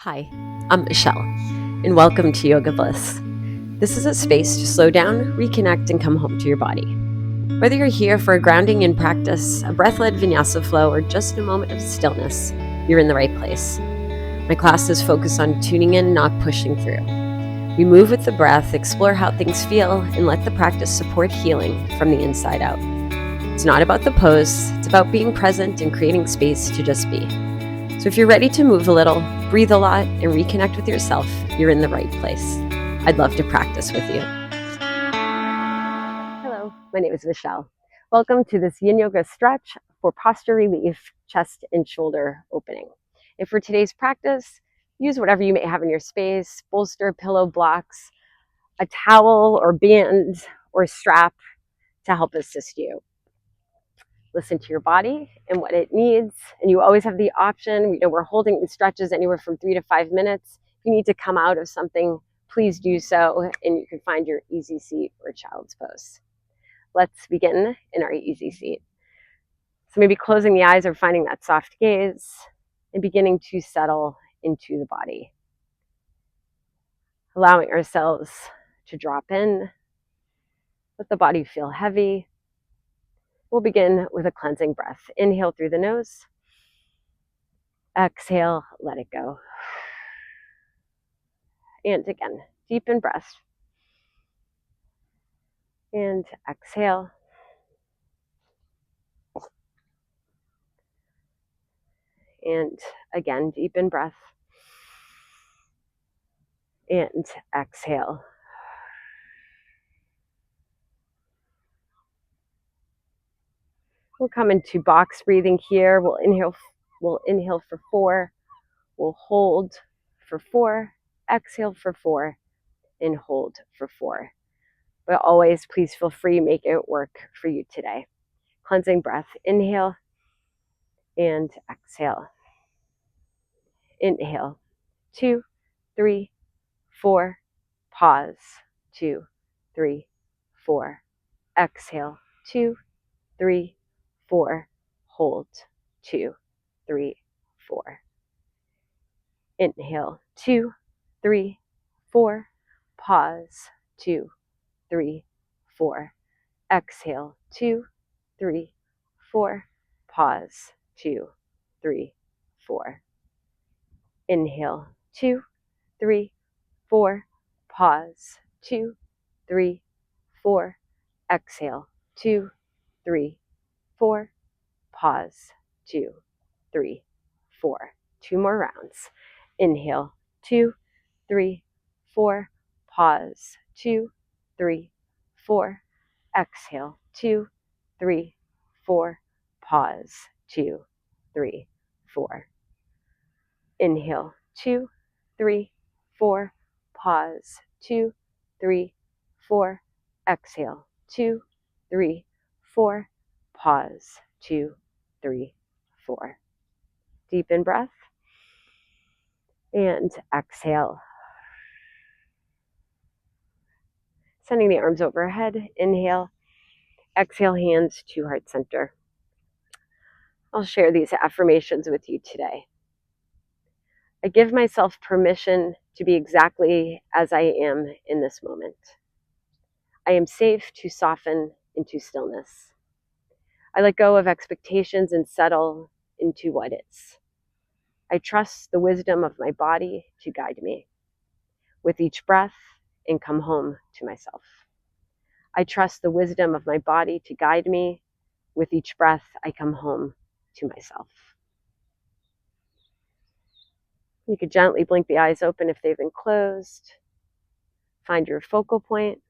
Hi, I'm Michelle, and welcome to Yoga Bliss. This is a space to slow down, reconnect, and come home to your body. Whether you're here for a grounding in practice, a breath-led vinyasa flow, or just a moment of stillness, you're in the right place. My classes focus on tuning in, not pushing through. We move with the breath, explore how things feel, and let the practice support healing from the inside out. It's not about the pose, it's about being present and creating space to just be. So if you're ready to move a little, breathe a lot, and reconnect with yourself, you're in the right place. I'd love to practice with you. Hello, my name is Michelle. Welcome to this Yin Yoga stretch for posture relief, chest and shoulder opening. And for today's practice, use whatever you may have in your space, bolster, pillow, blocks, a towel or band or strap to help assist you. Listen to your body and what it needs. And you always have the option. We're holding stretches anywhere from 3 to 5 minutes. If you need to come out of something, please do so. And you can find your easy seat or child's pose. Let's begin in our easy seat. So maybe closing the eyes or finding that soft gaze and beginning to settle into the body. Allowing ourselves to drop in. Let the body feel heavy. We'll begin with a cleansing breath. Inhale through the nose. Exhale, let it go. And again, deepen breath. And exhale. And again, deepen breath. And exhale. We'll come into box breathing here. We'll inhale for 4. We'll hold for 4. Exhale for 4. And hold for 4. But always, please feel free, make it work for you today. Cleansing breath. Inhale and exhale. Inhale. 2, 3, 4. Pause. 2, 3, 4. Exhale. 2, 3, 4. Hold. 2, 3, 4. Inhale. 2, 3, 4. Pause. 2, 3, 4. Exhale. 2, 3, 4. Pause. 2, 3, 4. Inhale. 2, 3, 4. Pause. 2, 3, 4. Exhale. 2, 3, 4. Pause. 2, 3, 4. 2 more rounds. Inhale. 2, 3, 4. Pause. 2, 3, 4. Exhale. 2, 3, 4. Pause. 2, 3, 4. Inhale. 2, 3, 4. Pause. 2, 3, 4. Exhale. 2, 3, 4. Pause. 2, 3, 4. Deepen breath. And exhale. Sending the arms overhead. Inhale. Exhale, hands to heart center. I'll share these affirmations with you today. I give myself permission to be exactly as I am in this moment. I am safe to soften into stillness. I let go of expectations and settle into what is. I trust the wisdom of my body to guide me with each breath and come home to myself. I trust the wisdom of my body to guide me. With each breath, I come home to myself. You could gently blink the eyes open if they've been closed. Find your focal point.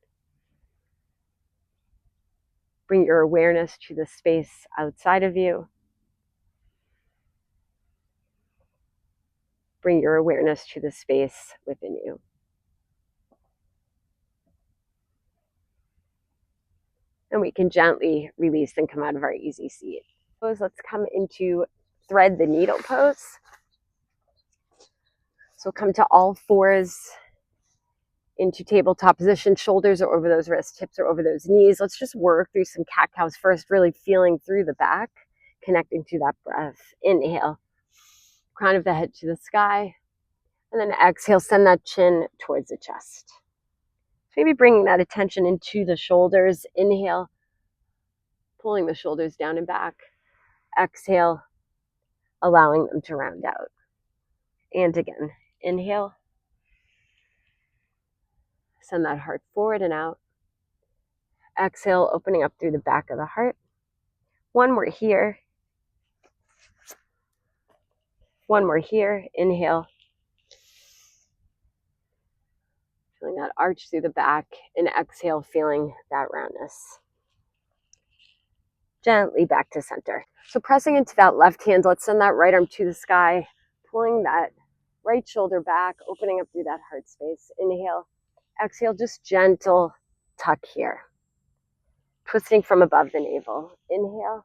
Bring your awareness to the space outside of you. Bring your awareness to the space within you. And we can gently release and come out of our easy seat. Let's come into thread the needle pose. So come to all fours into tabletop position. Shoulders are over those wrists, hips are over those knees. Let's just work through some cat-cows first, really feeling through the back, connecting to that breath. Inhale, crown of the head to the sky. And then exhale, send that chin towards the chest. Maybe bringing that attention into the shoulders. Inhale, pulling the shoulders down and back. Exhale, allowing them to round out. And again, inhale, send that heart forward and out. Exhale, opening up through the back of the heart. One more here. One more here. Inhale. Feeling that arch through the back. And exhale, feeling that roundness. Gently back to center. So pressing into that left hand, let's send that right arm to the sky. Pulling that right shoulder back, opening up through that heart space. Inhale. Exhale, just gentle tuck here. Twisting from above the navel. Inhale.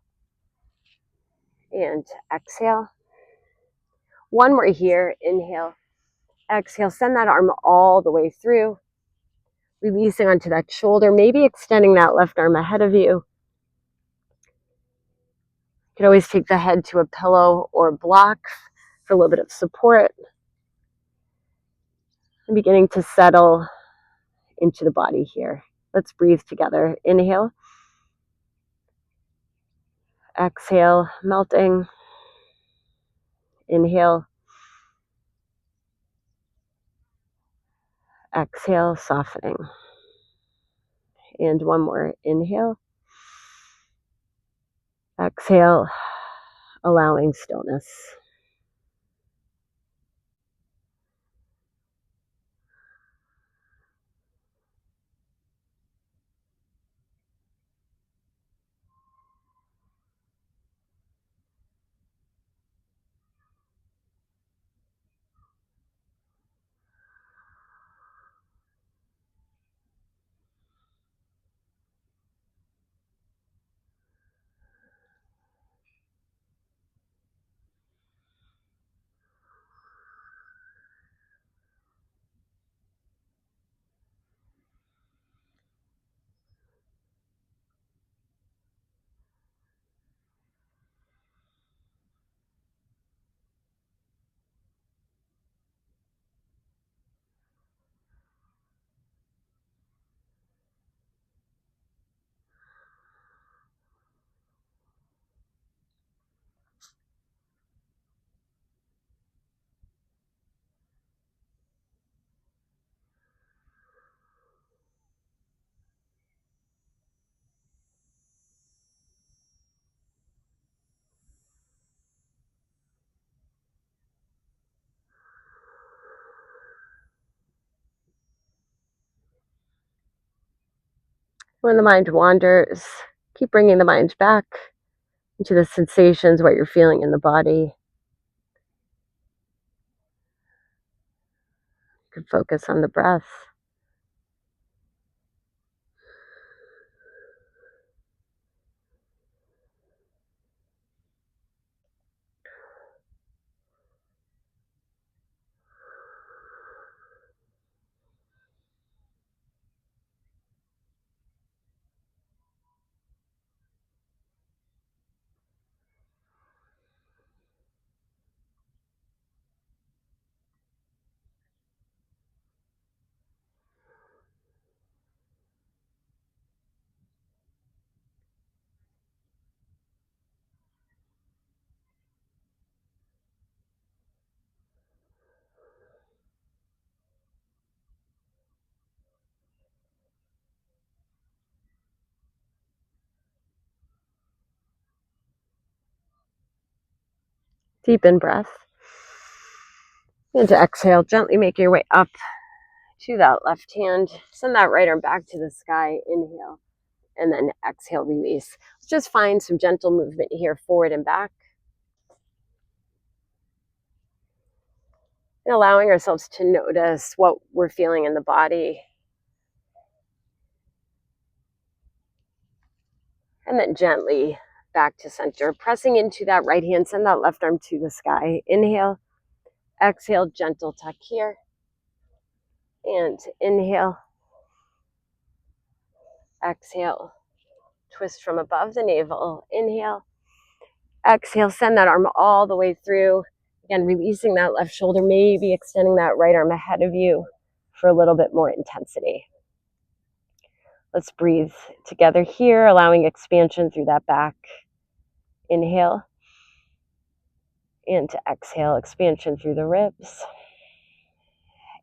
And exhale. One more here. Inhale. Exhale. Send that arm all the way through. Releasing onto that shoulder. Maybe extending that left arm ahead of you. You can always take the head to a pillow or block for a little bit of support. And beginning to settle into the body here. Let's breathe together. Inhale. Exhale, melting. Inhale. Exhale, softening. And one more. Inhale. Exhale, allowing stillness. When the mind wanders, keep bringing the mind back into the sensations, what you're feeling in the body. You can focus on the breath. Deepen breath. And to exhale, gently make your way up to that left hand. Send that right arm back to the sky. Inhale. And then exhale, release. Just find some gentle movement here, forward and back. And allowing ourselves to notice what we're feeling in the body. And then gently back to center. Pressing into that right hand, send that left arm to the sky. Inhale. Exhale, gentle tuck here. And inhale. Exhale. Twist from above the navel. Inhale. Exhale, send that arm all the way through. Again, releasing that left shoulder, maybe extending that right arm ahead of you for a little bit more intensity. Let's breathe together here, allowing expansion through that back. Inhale. And to exhale, expansion through the ribs.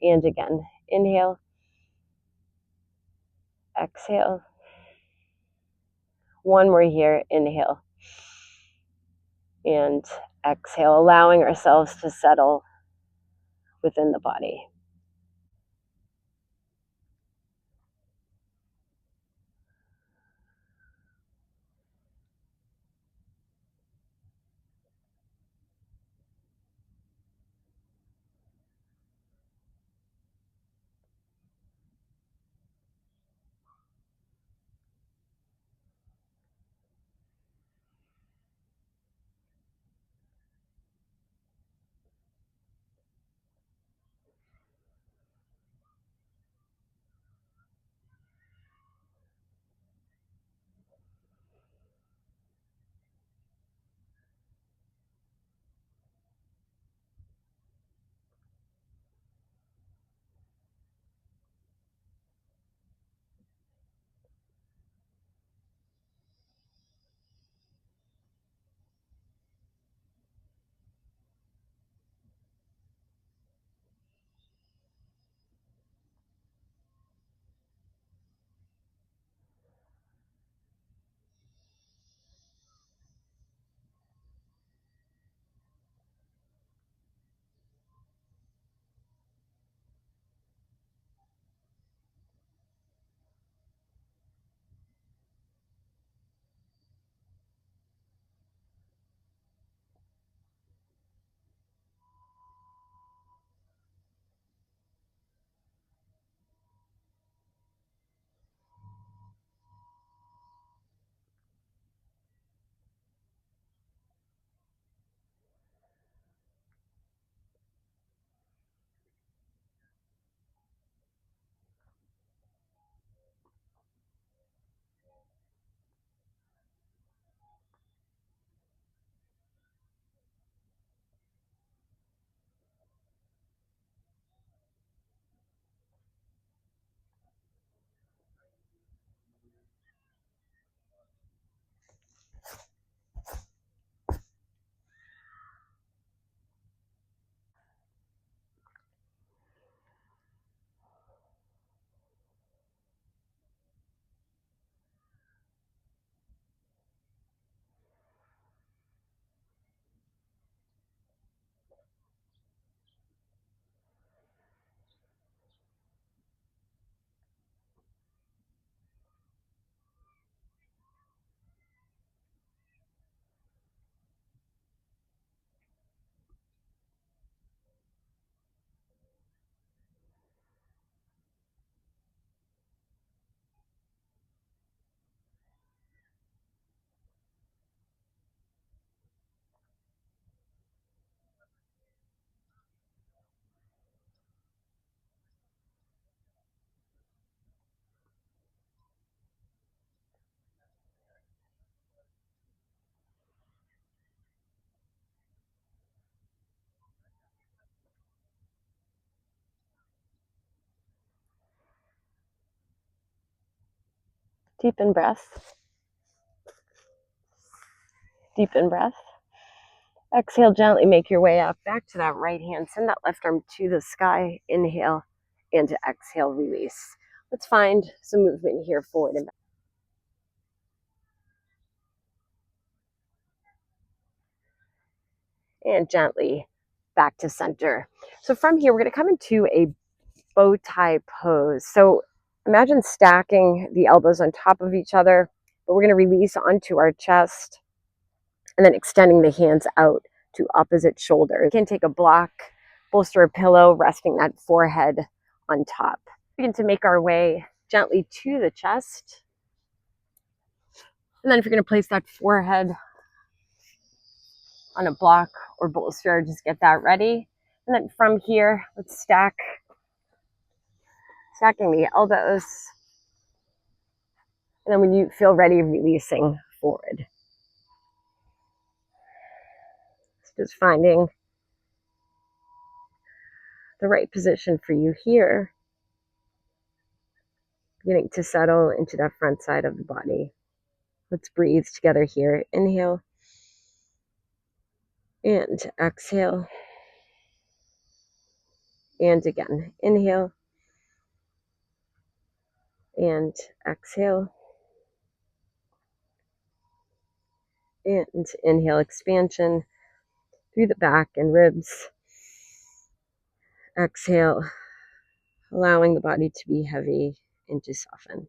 And again, inhale. Exhale. One more here, inhale. And exhale, allowing ourselves to settle within the body. Deepen breath. Deepen breath. Exhale, gently make your way up back to that right hand. Send that left arm to the sky. Inhale, and to exhale, release. Let's find some movement here, forward and back. And gently back to center. So from here, we're going to come into a bow tie pose. So imagine stacking the elbows on top of each other, but we're going to release onto our chest and then extending the hands out to opposite shoulders. You can take a block, bolster a pillow, resting that forehead on top. We begin to make our way gently to the chest. And then if you're going to place that forehead on a block or bolster, just get that ready. And then from here, let's stacking the elbows. And then when you feel ready, releasing forward. Just finding the right position for you here, beginning to settle into that front side of the body. Let's breathe together here. Inhale and exhale. And again, inhale and exhale. And inhale, expansion through the back and ribs. Exhale, allowing the body to be heavy and to soften.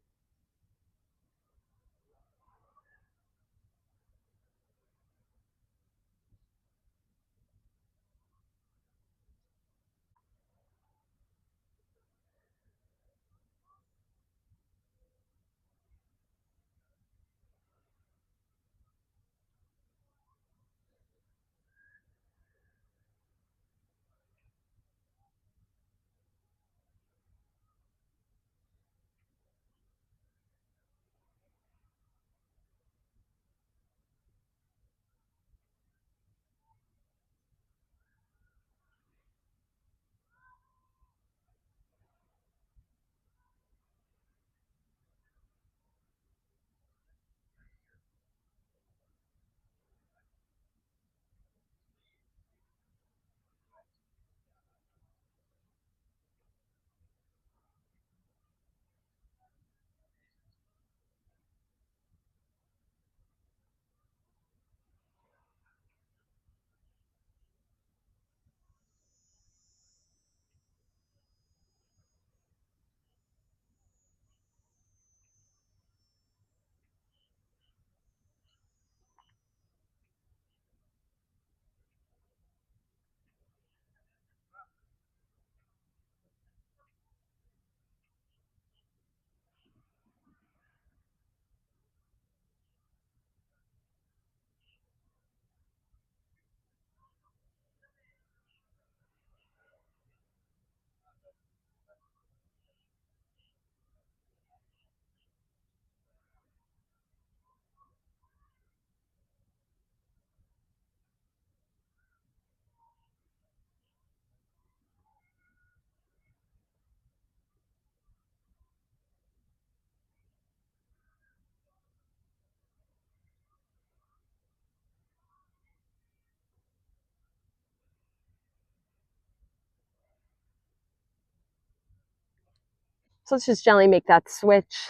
So let's just gently make that switch.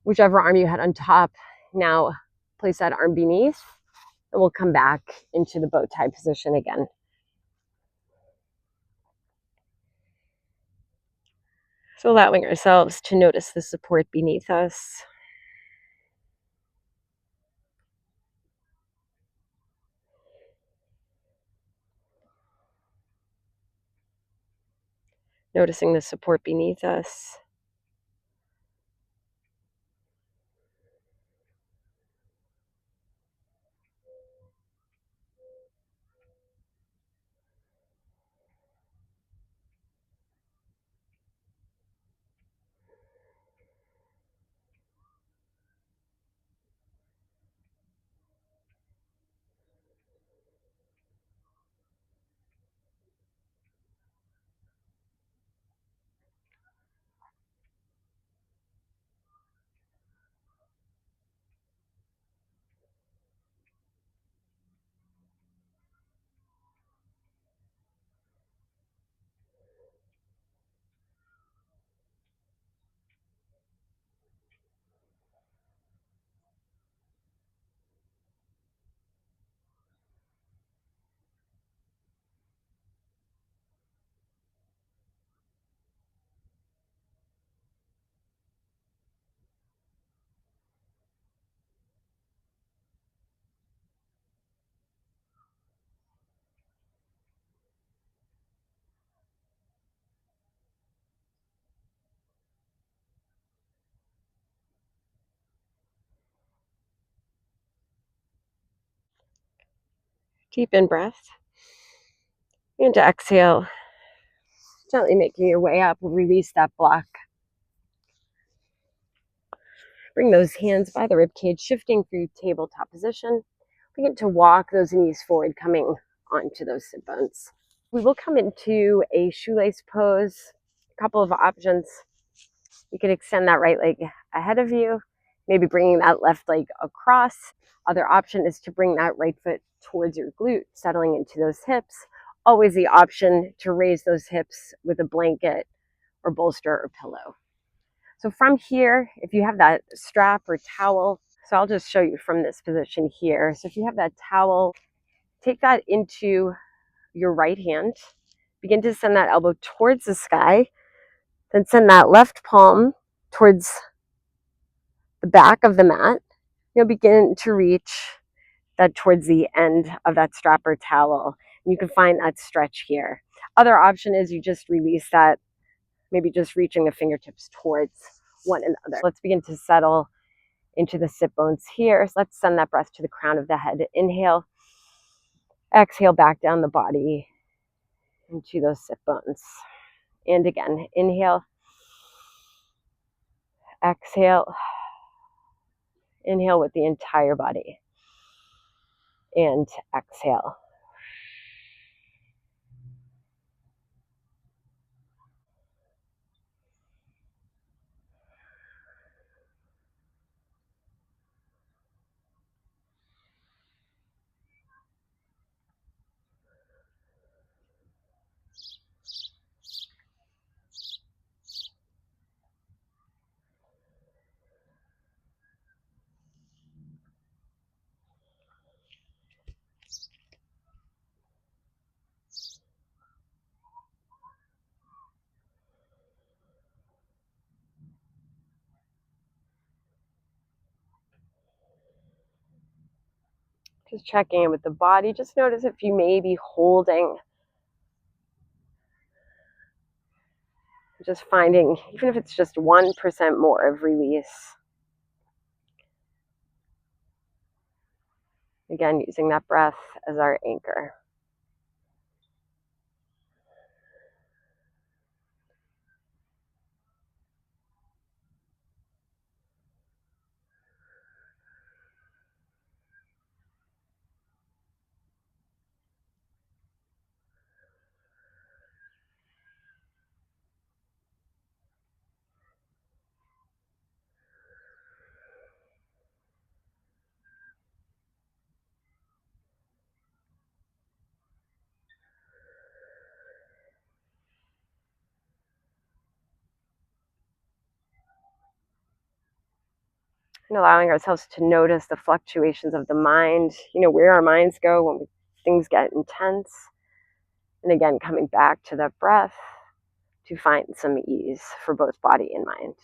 Whichever arm you had on top, now place that arm beneath, and we'll come back into the bow tie position again. So allowing ourselves to notice the support beneath us. Noticing the support beneath us. Deep in breath. And to exhale, gently making your way up, release that block. Bring those hands by the rib cage, shifting through tabletop position. Begin to walk those knees forward, coming onto those sit bones. We will come into a shoelace pose. A couple of options. You can extend that right leg ahead of you, maybe bringing that left leg across. Other option is to bring that right foot towards your glute, settling into those hips. Always the option to raise those hips with a blanket or bolster or pillow. So from here, if you have that strap or towel, so I'll just show you from this position here. So if you have that towel, take that into your right hand, begin to send that elbow towards the sky, then send that left palm towards the back of the mat. You'll begin to reach that towards the end of that strap or towel. And you can find that stretch here. Other option is you just release that, maybe just reaching the fingertips towards one another. Let's begin to settle into the sit bones here. So let's send that breath to the crown of the head. Inhale, exhale back down the body into those sit bones. And again, inhale, exhale, inhale with the entire body, and exhale. Just checking in with the body. Just notice if you may be holding. Just finding, even if it's just 1% more of release. Again, using that breath as our anchor. And allowing ourselves to notice the fluctuations of the mind, where our minds go when things get intense. And again, coming back to that breath to find some ease for both body and mind.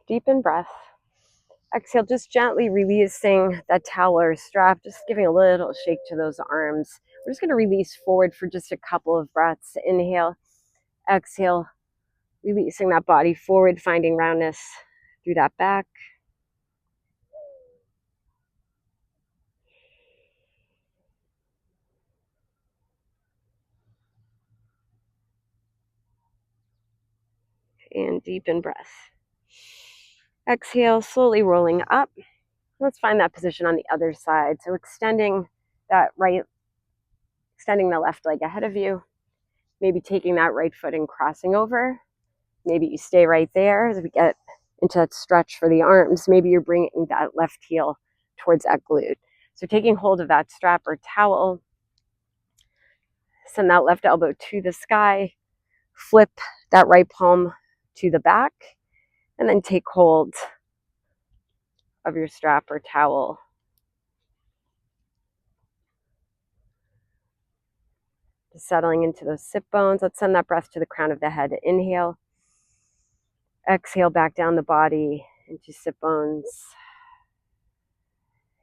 Deepen breath. Exhale, just gently releasing that towel or strap, just giving a little shake to those arms. We're just going to release forward for just a couple of breaths. Inhale, exhale, releasing that body forward, finding roundness through that back. And deepen breath. Exhale, slowly rolling up. Let's find that position on the other side. So extending the left leg ahead of you, maybe taking that right foot and crossing over. Maybe you stay right there as we get into that stretch for the arms. Maybe you're bringing that left heel towards that glute. So taking hold of that strap or towel, send that left elbow to the sky, flip that right palm to the back, and then take hold of your strap or towel. Settling into those sit bones. Let's send that breath to the crown of the head. Inhale. Exhale back down the body into sit bones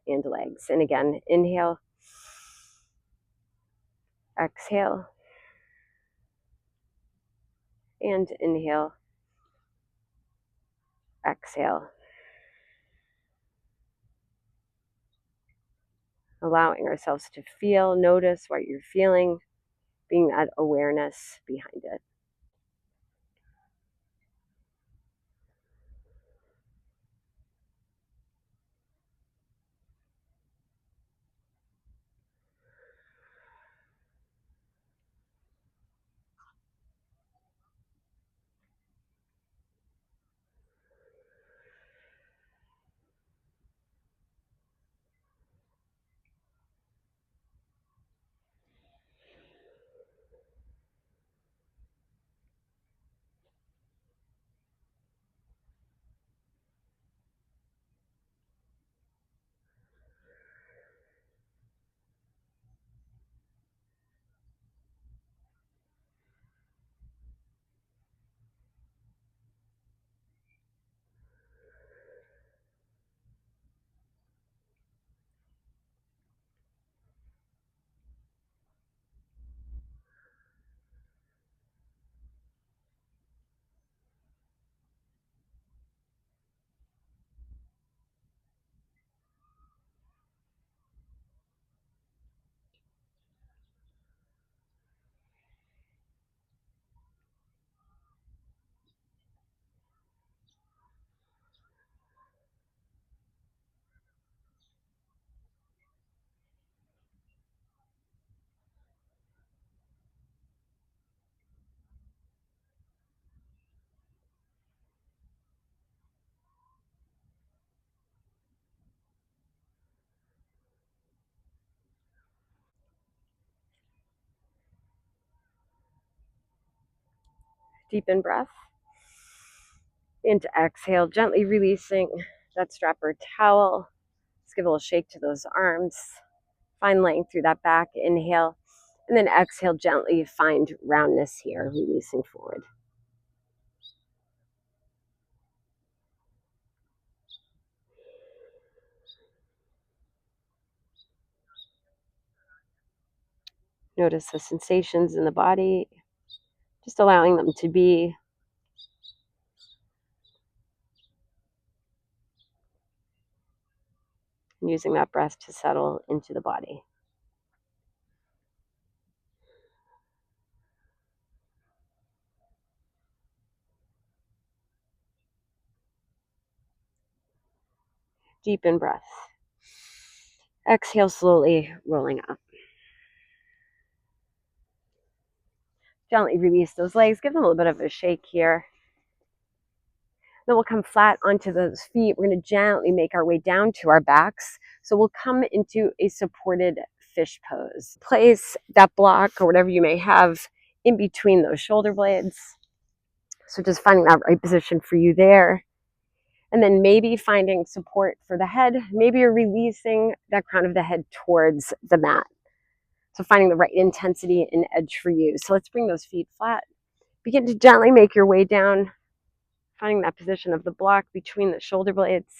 and legs. And again, inhale. Exhale. And inhale. Exhale. Allowing ourselves to feel, notice what you're feeling, being that awareness behind it. Deepen breath. And exhale, gently releasing that strap or towel. Let's give a little shake to those arms. Find length through that back. Inhale. And then exhale, gently find roundness here, releasing forward. Notice the sensations in the body, just allowing them to be. And using that breath to settle into the body. Deepen breath. Exhale, slowly rolling up. Gently release those legs. Give them a little bit of a shake here. Then we'll come flat onto those feet. We're going to gently make our way down to our backs. So we'll come into a supported fish pose. Place that block or whatever you may have in between those shoulder blades. So just finding that right position for you there. And then maybe finding support for the head. Maybe you're releasing that crown of the head towards the mat. So finding the right intensity and edge for you. So let's bring those feet flat. Begin to gently make your way down, finding that position of the block between the shoulder blades.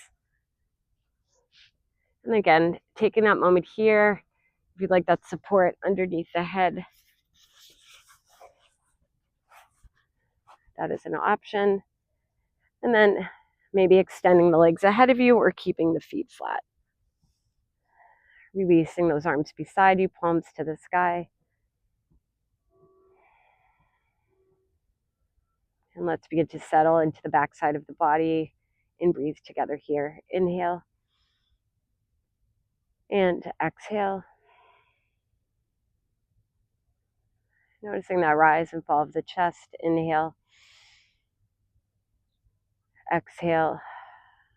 And again, taking that moment here, if you'd like that support underneath the head, that is an option. And then maybe extending the legs ahead of you or keeping the feet flat. Releasing those arms beside you, palms to the sky. And let's begin to settle into the backside of the body and breathe together here. Inhale and exhale. Noticing that rise and fall of the chest. Inhale, exhale,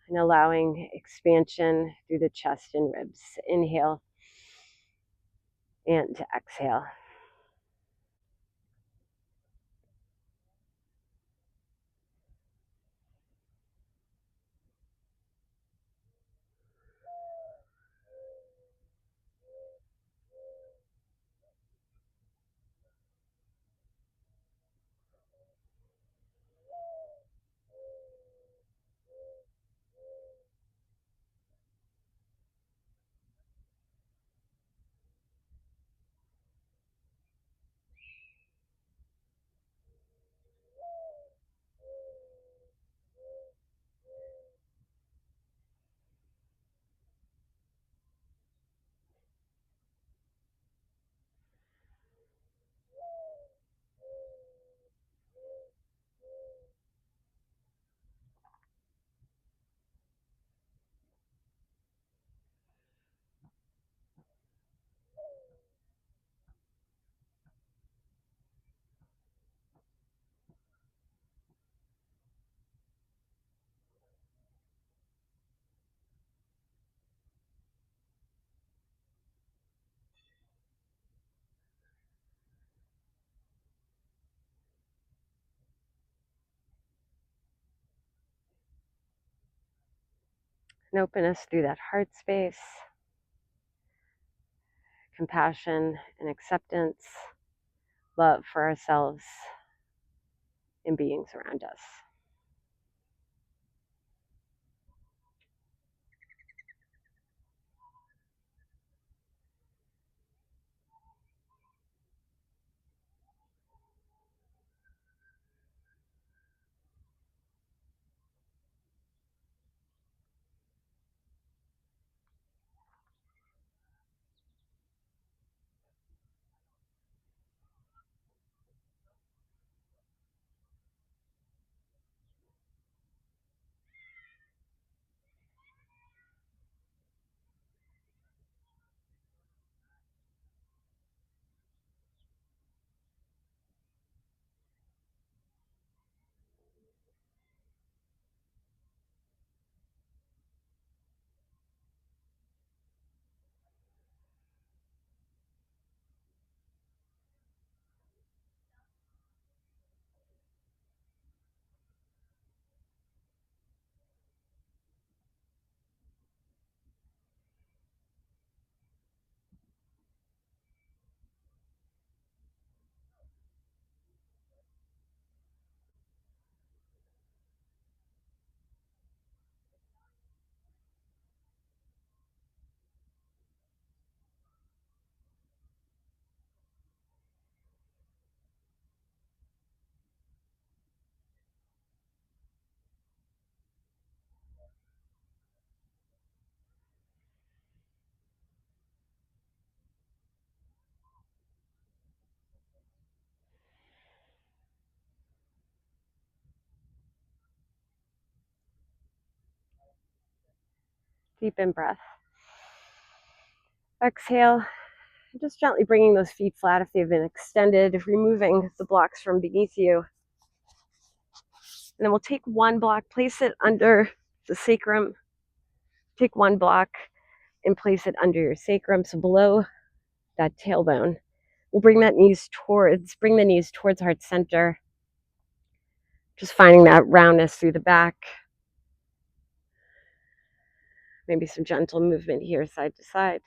and allowing expansion through the chest and ribs. Inhale and exhale. and open us through that heart space, compassion and acceptance, love for ourselves and beings around us. Deep in breath. Exhale, just gently bringing those feet flat if they've been extended, removing the blocks from beneath you. And then we'll take one block, place it under the sacrum. Take one block and place it under your sacrum, so below that tailbone. We'll bring the knees towards heart center. Just finding that roundness through the back. Maybe some gentle movement here, side to side.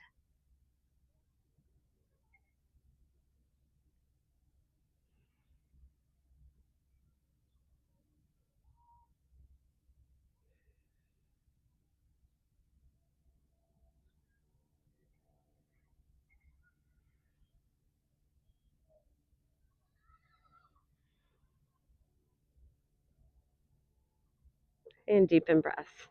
And deepen breath.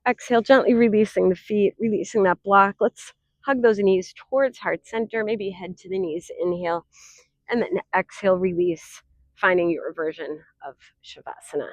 Exhale, gently releasing the feet, releasing that block. Let's hug those knees towards heart center, maybe head to the knees. Inhale, and then exhale, release, finding your version of Savasana.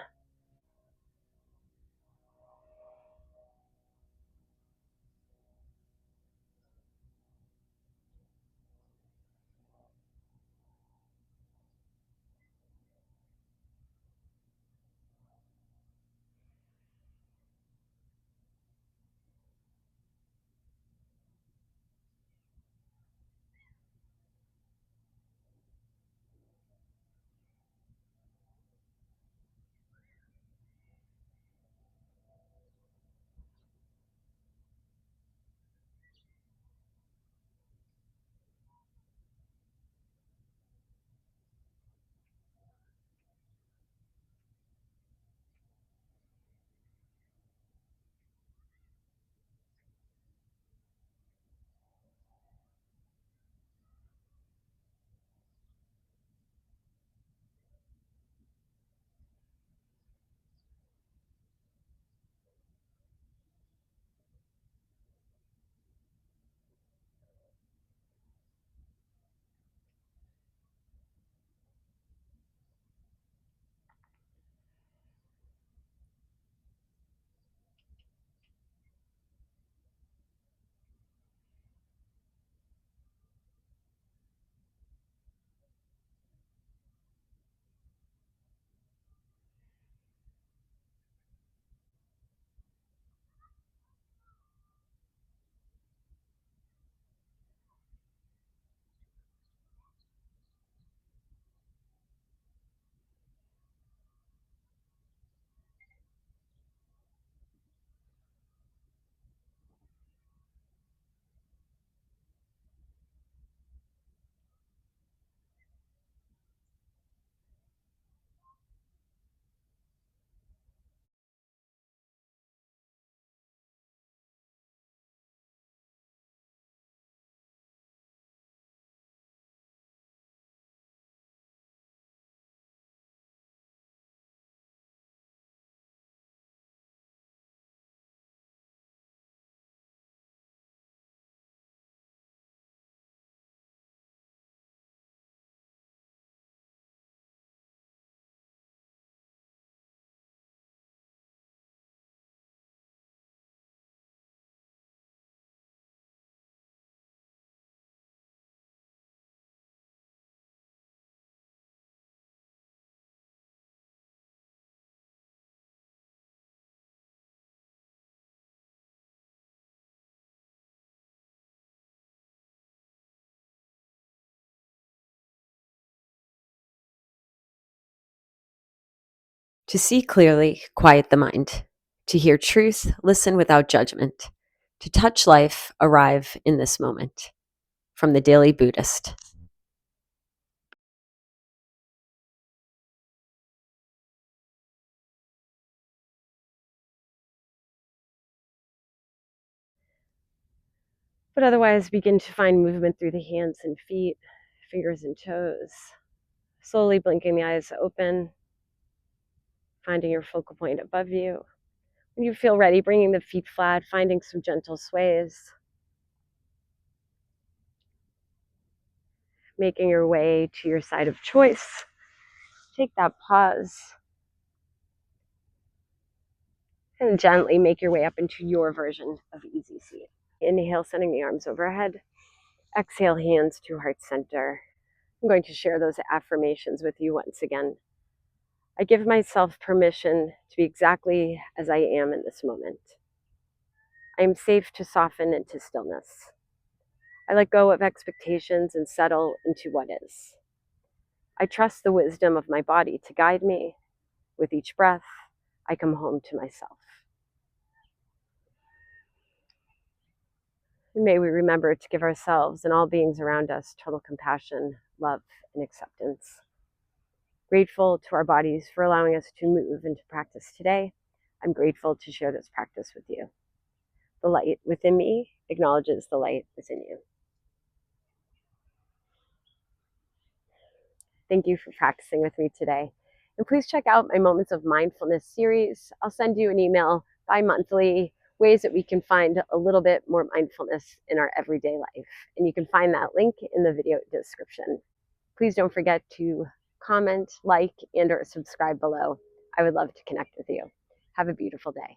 To see clearly, quiet the mind. To hear truth, listen without judgment. To touch life, arrive in this moment. From the Daily Buddhist. But otherwise, begin to find movement through the hands and feet, fingers and toes. Slowly blinking the eyes open, finding your focal point above you. When you feel ready, bringing the feet flat, finding some gentle sways. Making your way to your side of choice. Take that pause and gently make your way up into your version of easy seat. Inhale, sending the arms overhead. Exhale, hands to heart center. I'm going to share those affirmations with you once again. I give myself permission to be exactly as I am in this moment. I am safe to soften into stillness. I let go of expectations and settle into what is. I trust the wisdom of my body to guide me. With each breath, I come home to myself. And may we remember to give ourselves and all beings around us total compassion, love, and acceptance. Grateful to our bodies for allowing us to move into practice today. I'm grateful to share this practice with you. The light within me acknowledges the light within you. Thank you for practicing with me today. And please check out my Moments of Mindfulness series. I'll send you an email bi-monthly, ways that we can find a little bit more mindfulness in our everyday life. And you can find that link in the video description. Please don't forget to comment, like, and or subscribe below. I would love to connect with you. Have a beautiful day.